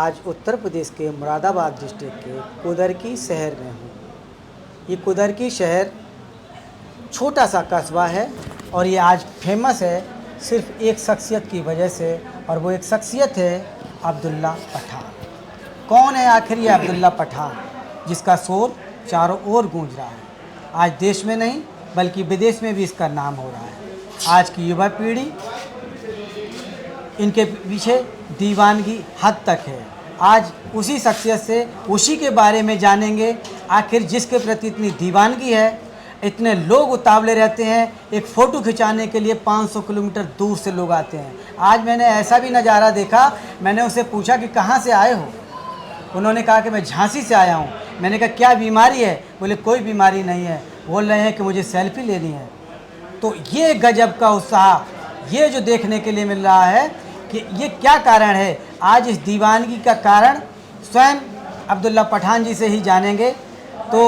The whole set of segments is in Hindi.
आज उत्तर प्रदेश के मुरादाबाद डिस्ट्रिक्ट के कुदरकी शहर में हूँ। ये कुदरकी शहर छोटा सा कस्बा है और ये आज फेमस है सिर्फ एक शख्सियत की वजह से, और वो एक शख्सियत है अब्दुल्ला पठान। कौन है आखिर ये अब्दुल्ला पठान, जिसका शोर चारों ओर गूंज रहा है। आज देश में नहीं बल्कि विदेश में भी इसका नाम हो रहा है। आज की युवा पीढ़ी इनके पीछे दीवानगी हद तक है। आज उसी शख्सियत से उसी के बारे में जानेंगे, आखिर जिसके प्रति इतनी दीवानगी है। इतने लोग उतावले रहते हैं, एक फ़ोटो खिंचाने के लिए 500 किलोमीटर दूर से लोग आते हैं। आज मैंने ऐसा भी नज़ारा देखा, मैंने उससे पूछा कि कहाँ से आए हो। उन्होंने कहा कि मैं झांसी से आया हूँ। मैंने कहा क्या बीमारी है? बोले कोई बीमारी नहीं है, बोल रहे हैं कि मुझे सेल्फी लेनी है। तो ये गजब का उत्साह, ये जो देखने के लिए मिल रहा है कि ये क्या कारण है। आज इस दीवानगी का कारण स्वयं अब्दुल्ला पठान जी से ही जानेंगे। तो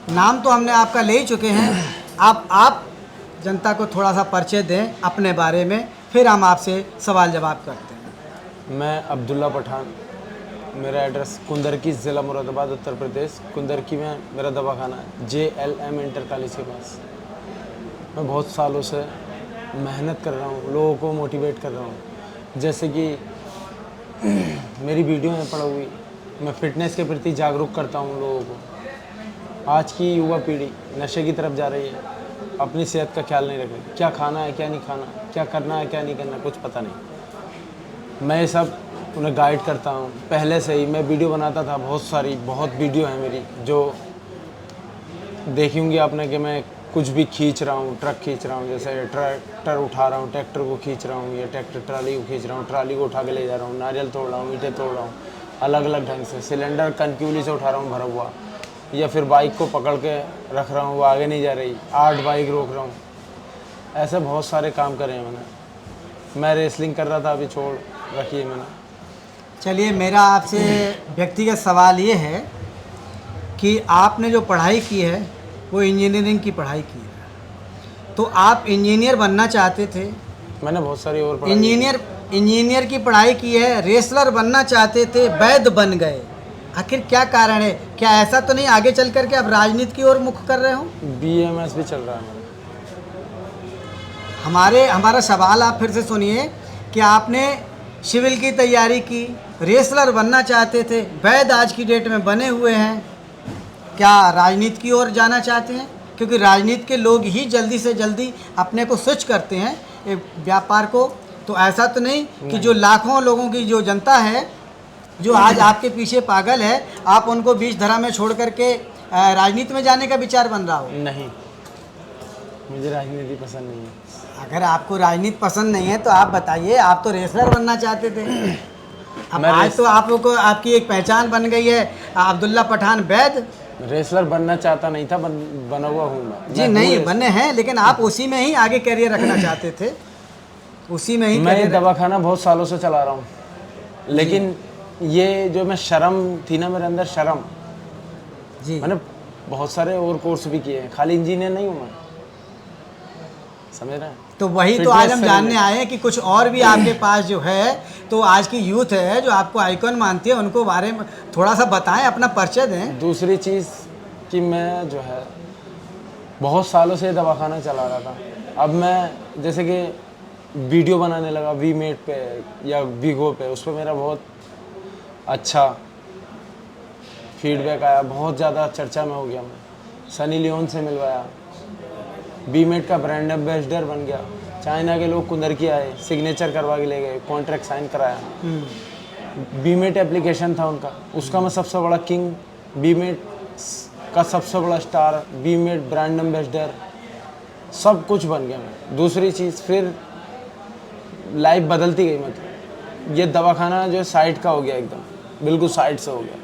नाम तो हमने आपका ले ही चुके हैं, आप जनता को थोड़ा सा परिचय दें अपने बारे में, फिर हम आपसे सवाल जवाब करते हैं। मैं अब्दुल्ला पठान, मेरा एड्रेस कुंदरकी, ज़िला मुरादाबाद, उत्तर प्रदेश। कुंदरकी में मेरा दवाखाना है, JLM इंटर कॉलेज के पास। मैं बहुत सालों से मेहनत कर रहा हूँ, लोगों को मोटिवेट कर रहा हूँ। जैसे कि मेरी वीडियो में पड़ा हुई, मैं फ़िटनेस के प्रति जागरूक करता हूँ लोगों को। आज की युवा पीढ़ी नशे की तरफ जा रही है, अपनी सेहत का ख्याल नहीं रख रही। क्या खाना है, क्या नहीं खाना, क्या करना है, क्या नहीं करना, कुछ पता नहीं। मैं ये सब उन्हें गाइड करता हूँ। पहले से ही मैं वीडियो बनाता था, बहुत वीडियो है मेरी, जो देखी होंगी आपने कि मैं कुछ भी खींच रहा हूँ, ट्रक खींच रहा हूँ, जैसे ट्रैक्टर उठा रहा हूँ, ट्रैक्टर को खींच रहा हूँ, या ट्रैक्टर ट्राली को खींच रहा हूँ, ट्राली को उठा के ले जा रहा हूँ, नारियल तोड़ रहा हूँ, ईंटें तोड़ रहा हूँ, अलग अलग ढंग से। सिलेंडर कनक्यूली से उठा रहा हूँ भरा हुआ, या फिर बाइक को पकड़ के रख रहा हूँ, वो आगे नहीं जा रही, 8 बाइक रोक रहा हूँ। ऐसे बहुत सारे काम करे हैं मैंने। मैं रेसलिंग कर रहा था, अभी छोड़ रखी है मैंने। चलिए, मेरा आपसे व्यक्तिगत सवाल ये है कि आपने जो पढ़ाई की है वो इंजीनियरिंग की पढ़ाई की है, तो आप इंजीनियर बनना चाहते थे। मैंने बहुत सारी और पढ़ाई इंजीनियर की पढ़ाई की है, रेसलर बनना चाहते थे, वैद्य बन गए। आखिर क्या कारण है? क्या ऐसा तो नहीं आगे चल कर के आप राजनीति की ओर मुख कर रहे हो? BMS भी चल रहा है मेरा। हमारा सवाल आप फिर से सुनिए कि आपने सिविल की तैयारी की, रेसलर बनना चाहते थे, वैद्य आज की डेट में बने हुए हैं। क्या राजनीति की ओर जाना चाहते हैं? क्योंकि राजनीति के लोग ही जल्दी से जल्दी अपने को स्विच करते हैं एक व्यापार को। तो ऐसा तो नहीं कि जो लाखों लोगों की जो जनता है जो आज आपके पीछे पागल है, आप उनको बीच धरा में छोड़ करके राजनीति में जाने का विचार बन रहा हो? नहीं, मुझे राजनीति पसंद नहीं है। अगर आपको राजनीति पसंद नहीं है तो आप बताइए, आप तो रेसलर बनना चाहते थे। अब आज तो आप लोग को आपकी एक पहचान बन गई है, अब्दुल्ला पठान वैद्य। रेसलर बनना चाहता नहीं था, बना हुआ हूँ मैं। जी नहीं बने हैं, लेकिन आप उसी में ही आगे करियर रखना चाहते थे, उसी में ही। मैं ये दवाखाना बहुत सालों से चला रहा हूँ, लेकिन ये जो मैं शर्म थी ना मेरे अंदर, शर्म जी, मैंने बहुत सारे और कोर्स भी किए हैं, खाली इंजीनियर नहीं हूँ मैं, समझ रहे हैं। तो वही तो आज हम जानने आए हैं कि कुछ और भी आपके पास जो है। तो आज की यूथ है जो आपको आइकॉन मानती है, उनको बारे में थोड़ा सा बताएं, अपना परिचय दें। दूसरी चीज़ कि मैं जो है बहुत सालों से दवाखाना चला रहा था। अब मैं जैसे कि वीडियो बनाने लगा वीमेट पे या वीगो पे, उस पर मेरा बहुत अच्छा फीडबैक आया, बहुत ज़्यादा चर्चा में हो गया। मैं सनी लियोन से मिलवाया, वीमेट का ब्रांड एम्बेसडर बन गया। चाइना के लोग कुंदरकी आए, सिग्नेचर करवा के ले गए, कॉन्ट्रैक्ट साइन कराया। वीमेट एप्लीकेशन था उनका, उसका मैं सबसे बड़ा किंग, वीमेट का सबसे बड़ा स्टार, वीमेट ब्रांड एम्बेसडर, सब कुछ बन गया मैं। दूसरी चीज़ फिर लाइफ बदलती गई। मतलब ये दवाखाना जो है साइड का हो गया, एकदम बिल्कुल साइड से हो गया।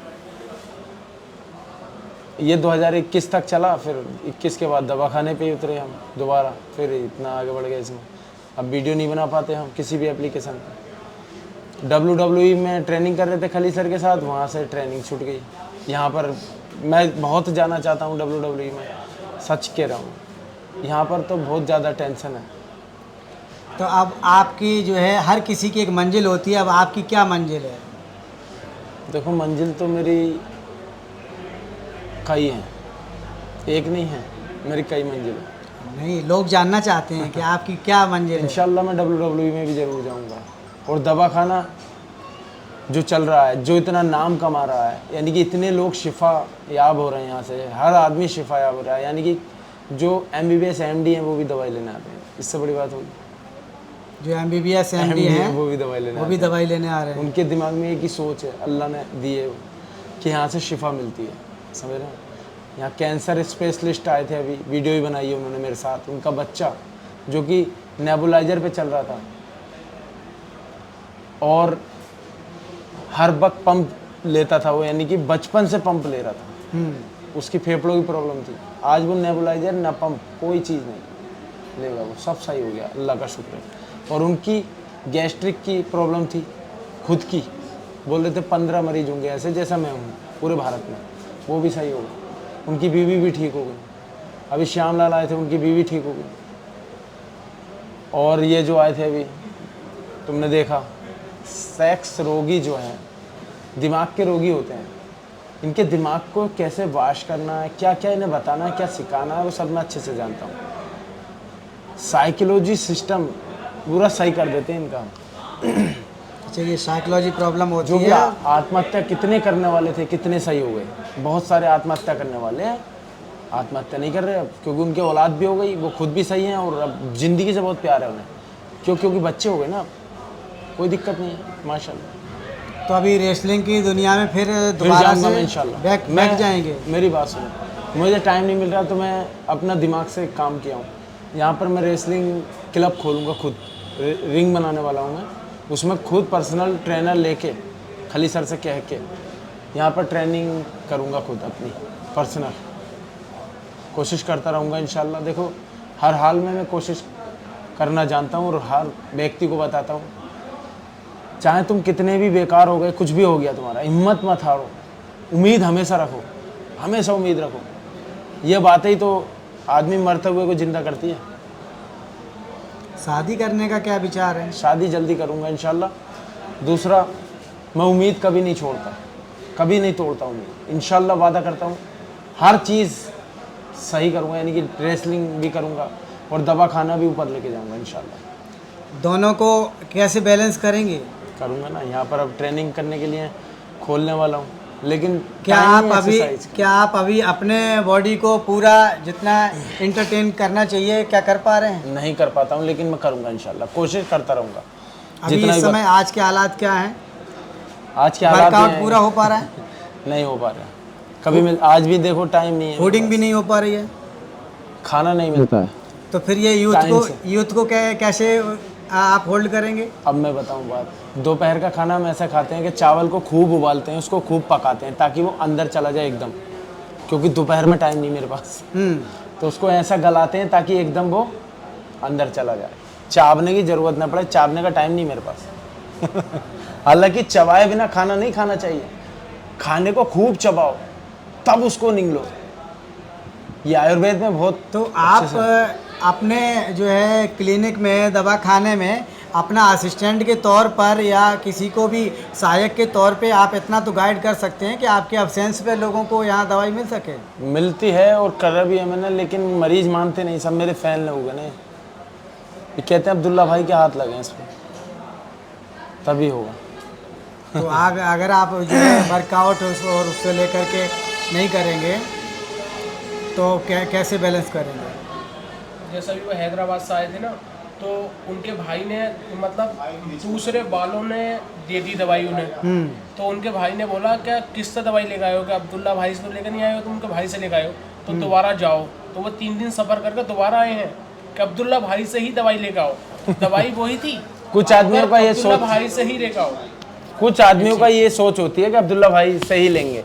ये 2021 तक चला, फिर 21 के बाद दवाखाने पे ही उतरे हम दोबारा, फिर इतना आगे बढ़ गए इसमें। अब वीडियो नहीं बना पाते हम किसी भी एप्लीकेशन पे। WWE में ट्रेनिंग कर रहे थे खली सर के साथ, वहाँ से ट्रेनिंग छूट गई। यहाँ पर मैं बहुत जाना चाहता हूँ WWE में, सच कह रहा हूँ। यहाँ पर तो बहुत ज़्यादा टेंशन है। तो अब आपकी जो है, हर किसी की एक मंजिल होती है, अब आपकी क्या मंजिल है? देखो मंजिल तो मेरी कई हैं, एक नहीं है, मेरी कई मंजिल है। नहीं, लोग जानना चाहते हैं कि आपकी क्या मंजिल है। इंशाल्लाह मैं WWE में भी ज़रूर जाऊंगा। और दवाखाना जो चल रहा है, जो इतना नाम कमा रहा है, यानी कि इतने लोग शिफा याब हो रहे हैं यहाँ से, हर आदमी शिफा याब हो रहा है, यानी कि जो MBBS MD हैं वो भी दवाई लेने आते हैं। इससे बड़ी बात होगी, जो MBBS MD हैं वो भी दवाई लेने वो भी दवाई लेने आ रहे हैं। उनके दिमाग में एक ही सोच है, अल्लाह ने दी है कि यहाँ से शिफा मिलती है, समझ रहे हैं। यहाँ कैंसर स्पेशलिस्ट आए थे, अभी वीडियो ही बनाई है उन्होंने मेरे साथ। उनका बच्चा जो कि नेबुलाइजर पे चल रहा था और हर वक्त पंप लेता था वो, यानी कि बचपन से पंप ले रहा था, उसकी फेफड़ों की प्रॉब्लम थी। आज वो नेबुलाइजर ना पंप, कोई चीज़ नहीं लेगा, वो सब सही हो गया, अल्लाह का शुक्र है। और उनकी गैस्ट्रिक की प्रॉब्लम थी खुद की, बोल रहे थे 15 मरीज होंगे ऐसे जैसा मैं हूँ पूरे भारत में, वो भी सही हो गया। उनकी बीवी भी ठीक हो गई। अभी श्याम लाल आए थे, उनकी बीवी ठीक हो गई। और ये जो आए थे अभी, तुमने देखा, सेक्स रोगी जो हैं, दिमाग के रोगी होते हैं, इनके दिमाग को कैसे वाश करना है, क्या क्या इन्हें बताना है, क्या सिखाना है, वो सब मैं अच्छे से जानता हूँ। साइकोलॉजी सिस्टम पूरा सही कर देते हैं इनका। अच्छा, ये साइकोलॉजी प्रॉब्लम होती जो भी है। आत्महत्या कितने करने वाले थे, कितने सही हो गए। बहुत सारे आत्महत्या करने वाले हैं, आत्महत्या नहीं कर रहे अब, क्योंकि उनकी औलाद भी हो गई, वो खुद भी सही हैं और अब ज़िंदगी से बहुत प्यार है उन्हें, क्योंकि बच्चे हो गए ना, कोई दिक्कत नहीं है माशाल्लाह। तो अभी रेसलिंग की दुनिया में फिर फिर दोबारा जाऊंगा से मैं इंशाल्लाह। बैक जाएंगे। मेरी बात सुनो, मुझे टाइम नहीं मिल रहा तो मैं अपना दिमाग से काम किया हूँ। यहाँ पर मैं रेसलिंग क्लब खोलूँगा खुद, रिंग बनाने वाला हूँ मैं, उसमें खुद पर्सनल ट्रेनर लेके खली सर से कह के यहाँ पर ट्रेनिंग करूँगा खुद अपनी पर्सनल, कोशिश करता रहूँगा इंशाल्लाह। देखो हर हाल में मैं कोशिश करना जानता हूँ और हर व्यक्ति को बताता हूँ, चाहे तुम कितने भी बेकार हो गए, कुछ भी हो गया तुम्हारा, हिम्मत मत हारो, उम्मीद हमेशा रखो, हमेशा उम्मीद रखो। ये बातें ही तो आदमी मरते हुए को जिंदा करती है। शादी करने का क्या विचार है? शादी जल्दी करूँगा इंशाल्लाह। दूसरा, मैं उम्मीद कभी नहीं छोड़ता, कभी नहीं तोड़ता उम्मीद, इंशाल्लाह वादा करता हूँ हर चीज़ सही करूँगा, यानी कि रेसलिंग भी करूँगा और दवा खाना भी ऊपर लेके जाऊँगा इंशाल्लाह। दोनों को कैसे बैलेंस करेंगे? करूँगा ना, यहाँ पर अब ट्रेनिंग करने के लिए खोलने वाला हूँ, लेकिन क्या time आप नहीं अभी exercise का। क्या आप अभी अपने बॉडी को पूरा जितना एंटरटेन करना चाहिए क्या कर पा रहे हैं? नहीं कर पाता हूँ, लेकिन मैं करूँगा इंशाल्लाह, कोशिश करता रहूँगा। अभी जितना इस भी समय आज के हालात क्या हैं? आज के हालात वर्कआउट ये हैं, पूरा हो पा रहा है? नहीं हो पा रहा, कभी मिल, आज भी देखो टाइम नहीं है, फूडिंग भी नहीं हो पा रही है? खाना नहीं मिलता है। तो फिर ये Time से। यूथ को कैसे आप होल्ड करेंगे? अब मैं बताऊँ बात, दोपहर का खाना हम ऐसा खाते हैं कि चावल को खूब उबालते हैं, उसको खूब पकाते हैं ताकि वो अंदर चला जाए एकदम, क्योंकि दोपहर में टाइम नहीं मेरे पास, तो उसको ऐसा गलाते हैं ताकि एकदम वो अंदर चला जाए, चावने की ज़रूरत ना पड़े, चावने का टाइम नहीं मेरे पास। हालांकि चबाए बिना खाना नहीं खाना चाहिए, खाने को खूब चबाओ तब उसको निगलो, ये आयुर्वेद में बहुत। तो आप अपने जो है क्लिनिक में, दवा खाने में अपना असिस्टेंट के तौर पर या किसी को भी सहायक के तौर पे आप इतना तो गाइड कर सकते हैं कि आपके अब्सेंस पे लोगों को यहाँ दवाई मिल सके। मिलती है और कर भी है मैंने, लेकिन मरीज मानते नहीं, सब मेरे फैन लोग हैं, ये कहते हैं अब्दुल्ला भाई के हाथ लगे इस पर, तभी होगा। तो अगर आप जो है वर्कआउट और उससे लेकर के नहीं करेंगे तो कैसे बैलेंस करेंगे? जैसा भी वो हैदराबाद से आए थे ना, तो उनके भाई ने मतलब दूसरे वालों ने दे दी दवाई उन्हें, तो उनके भाई ने बोला क्या किससे दवाई लेकर आए हो, क्या अब्दुल्ला भाई से तो लेकर नहीं आए हो, तुम उनके भाई से लेकर आए हो, तो दोबारा जाओ। तो वो 3 दिन सफ़र करके दोबारा आए हैं कि अब्दुल्ला भाई से ही दवाई लेकर आओ, दवाई वही थी। कुछ आदमियों का ये सोच, भाई से ही लेकर आओ। कुछ आदमियों का ये सोच होती है कि अब्दुल्ला भाई से ही लेंगे,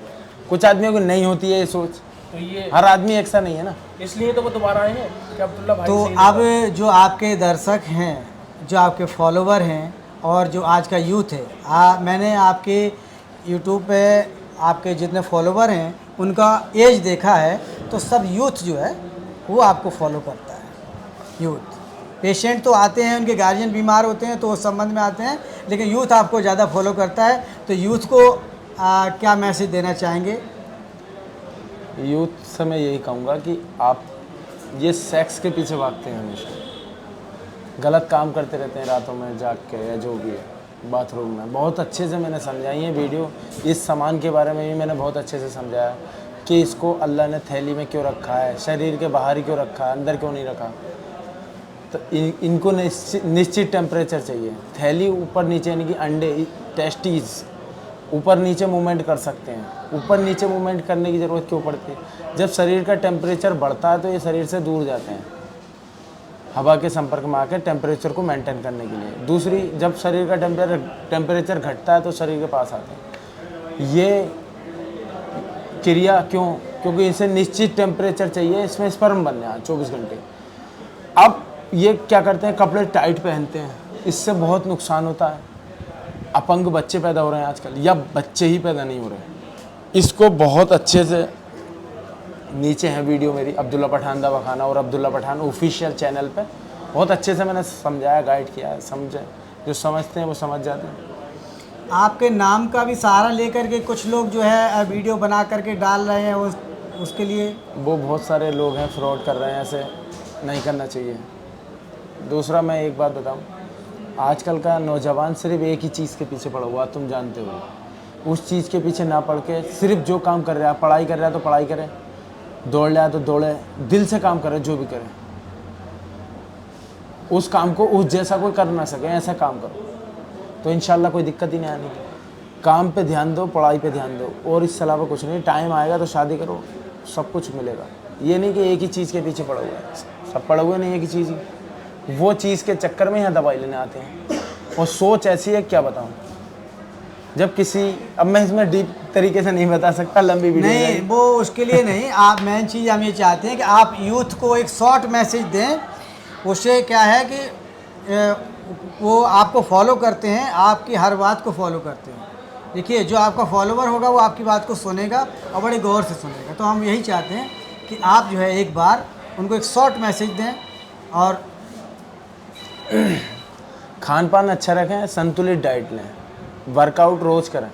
कुछ आदमियों को नहीं होती है ये सोच, तो ये हर आदमी एक सा नहीं है ना, इसलिए तो वो दोबारा आए हैं कि अब्दुल्ला भाई तो से ही अब जो आपके दर्शक हैं, जो आपके फॉलोवर हैं और जो आज का यूथ है, मैंने आपके यूट्यूब पे आपके जितने फॉलोवर हैं उनका एज देखा है, तो सब यूथ जो है वो आपको फॉलो करता है। यूथ पेशेंट तो आते हैं, उनके गार्जियन बीमार होते हैं तो उस संबंध में आते हैं, लेकिन यूथ आपको ज़्यादा फॉलो करता है। तो यूथ को क्या मैसेज देना चाहेंगे? यूथ से मैं यही कहूँगा कि आप ये सेक्स के पीछे भागते हैं, हमेशा गलत काम करते रहते हैं रातों में जाग के या जो भी है बाथरूम में। बहुत अच्छे से मैंने समझाई है वीडियो, इस सामान के बारे में भी मैंने बहुत अच्छे से समझाया कि इसको अल्लाह ने थैली में क्यों रखा है, शरीर के बाहर ही क्यों रखा है, अंदर क्यों नहीं रखा। तो इनको निश्चित टेम्परेचर चाहिए। थैली ऊपर नीचे यानी कि अंडे टेस्टीज ऊपर नीचे मूवमेंट कर सकते हैं, ऊपर नीचे मूवमेंट करने की ज़रूरत क्यों पड़ती है? जब शरीर का टेम्परेचर बढ़ता है तो ये शरीर से दूर जाते हैं, हवा के संपर्क में आकर टेम्परेचर को मेंटेन करने के लिए। दूसरी, जब शरीर का टेम्परेचर घटता है तो शरीर के पास आते हैं। ये क्रिया क्यों? क्योंकि इसे निश्चित टेम्परेचर चाहिए, इसमें स्पर्म बनने हैं 24 घंटे। अब ये क्या करते हैं, कपड़े टाइट पहनते हैं, इससे बहुत नुकसान होता है। अपंग बच्चे पैदा हो रहे हैं आजकल, या बच्चे ही पैदा नहीं हो रहे। इसको बहुत अच्छे से, नीचे है वीडियो मेरी अब्दुल्ला पठान दवाखाना और अब्दुल्ला पठान ऑफिशियल चैनल पे, बहुत अच्छे से मैंने समझाया, गाइड किया है। समझे, जो समझते हैं वो समझ जाते हैं। आपके नाम का भी सहारा लेकर के कुछ लोग जो है वीडियो बना करके डाल रहे हैं, उसके लिए वो बहुत सारे लोग हैं फ्रॉड कर रहे हैं, ऐसे नहीं करना चाहिए। दूसरा, मैं एक बात बताऊं, आजकल का नौजवान सिर्फ एक ही चीज़ के पीछे पड़ा हुआ, तुम जानते हो। उस चीज़ के पीछे ना पड़ के सिर्फ जो काम कर रहा है, पढ़ाई कर रहा है तो पढ़ाई करे, दौड़ रहा है तो दौड़े, दिल से काम करे, जो भी करे उस काम को उस जैसा कोई कर ना सके, ऐसा काम करो तो इंशाल्लाह कोई दिक्कत ही नहीं आनी। काम पे ध्यान दो, पढ़ाई पे ध्यान दो, और इसके अलावा कुछ नहीं। टाइम आएगा तो शादी करो, सब कुछ मिलेगा। ये नहीं कि एक ही चीज़ के पीछे पड़ा हुआ है, सब पड़ा हुआ नहीं एक ही चीज़ ही। वो चीज़ के चक्कर में यहाँ दवाई लेने आते हैं, और सोच ऐसी है क्या बताऊँ। जब किसी, अब मैं इसमें डीप तरीके से नहीं बता सकता, लंबी वीडियो नहीं, वो उसके लिए नहीं। आप मेन चीज़ हम ये चाहते हैं कि आप यूथ को एक शॉर्ट मैसेज दें। उससे क्या है कि वो आपको फॉलो करते हैं, आपकी हर बात को फॉलो करते हैं। देखिए, जो आपका फॉलोवर होगा वो आपकी बात को सुनेगा और बड़े गौर से सुनेगा। तो हम यही चाहते हैं कि आप जो है एक बार उनको एक शॉर्ट मैसेज दें, और खान पान अच्छा रखें, संतुलित डाइट लें, वर्कआउट रोज़ करें,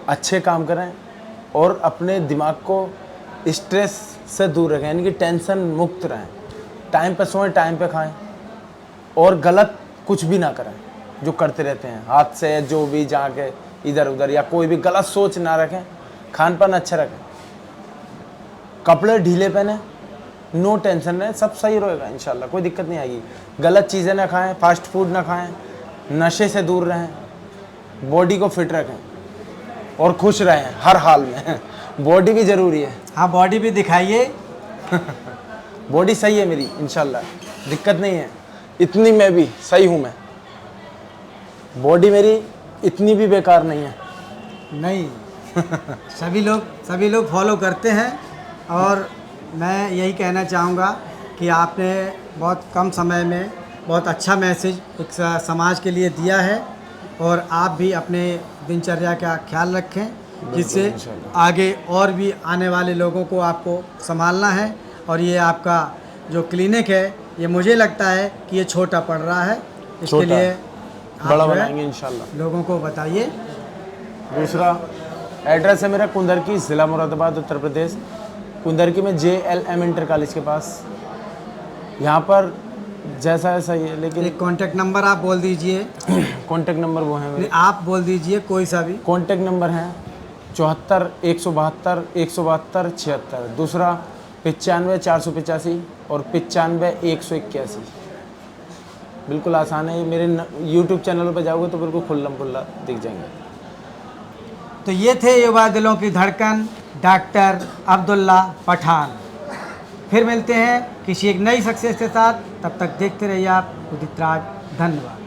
अच्छे काम करें, और अपने दिमाग को स्ट्रेस से दूर रखें, यानी कि टेंशन मुक्त रहें। टाइम पे सोएं, टाइम पे खाएं, और गलत कुछ भी ना करें जो करते रहते हैं हाथ से, जो भी जहाँ के इधर उधर, या कोई भी गलत सोच ना रखें। खान पान अच्छा रखें, कपड़े ढीले पहने, नो टेंशन रहे, सब सही रहेगा इंशाल्लाह, कोई दिक्कत नहीं आएगी। गलत चीज़ें ना खाएं, फास्ट फूड ना खाएं, नशे से दूर रहें, बॉडी को फिट रखें, और खुश रहें हर हाल में। बॉडी भी ज़रूरी है। हाँ, बॉडी भी दिखाइए। बॉडी सही है मेरी इंशाल्लाह, दिक्कत नहीं है, इतनी मैं भी सही हूँ। मैं, बॉडी मेरी इतनी भी बेकार नहीं है। नहीं, सभी लोग फॉलो करते हैं, और मैं यही कहना चाहूँगा कि आपने बहुत कम समय में बहुत अच्छा मैसेज एक समाज के लिए दिया है, और आप भी अपने दिनचर्या का ख्याल रखें, जिससे आगे और भी आने वाले लोगों को आपको संभालना है। और ये आपका जो क्लिनिक है, ये मुझे लगता है कि ये छोटा पड़ रहा है, इसके लिए बड़ा बनाएंगे इंशाल्लाह, लोगों को बताइए। दूसरा एड्रेस है मेरा कुंदरकी, ज़िला मुरादाबाद, उत्तर प्रदेश। कुंदरकी में JLM इंटर कॉलेज के पास। यहाँ पर जैसा ऐसा ही है, लेकिन एक कॉन्टैक्ट नंबर आप बोल दीजिए। कॉन्टैक्ट नंबर वो है मेरे, आप बोल दीजिए कोई सा भी। कॉन्टैक्ट नंबर है 74 172 172 76। दूसरा 95 485 और 95 181। बिल्कुल आसान है। मेरे YouTube चैनल पर जाओगे तो बिल्कुल खुल्लम खुल्ला दिख जाएंगे। तो ये थे युवा दिलों की धड़कन, डॉक्टर अब्दुल्ला पठान। फिर मिलते हैं किसी एक नई शख्सियत के साथ, तब तक देखते रहिए आप उदित राज। धन्यवाद।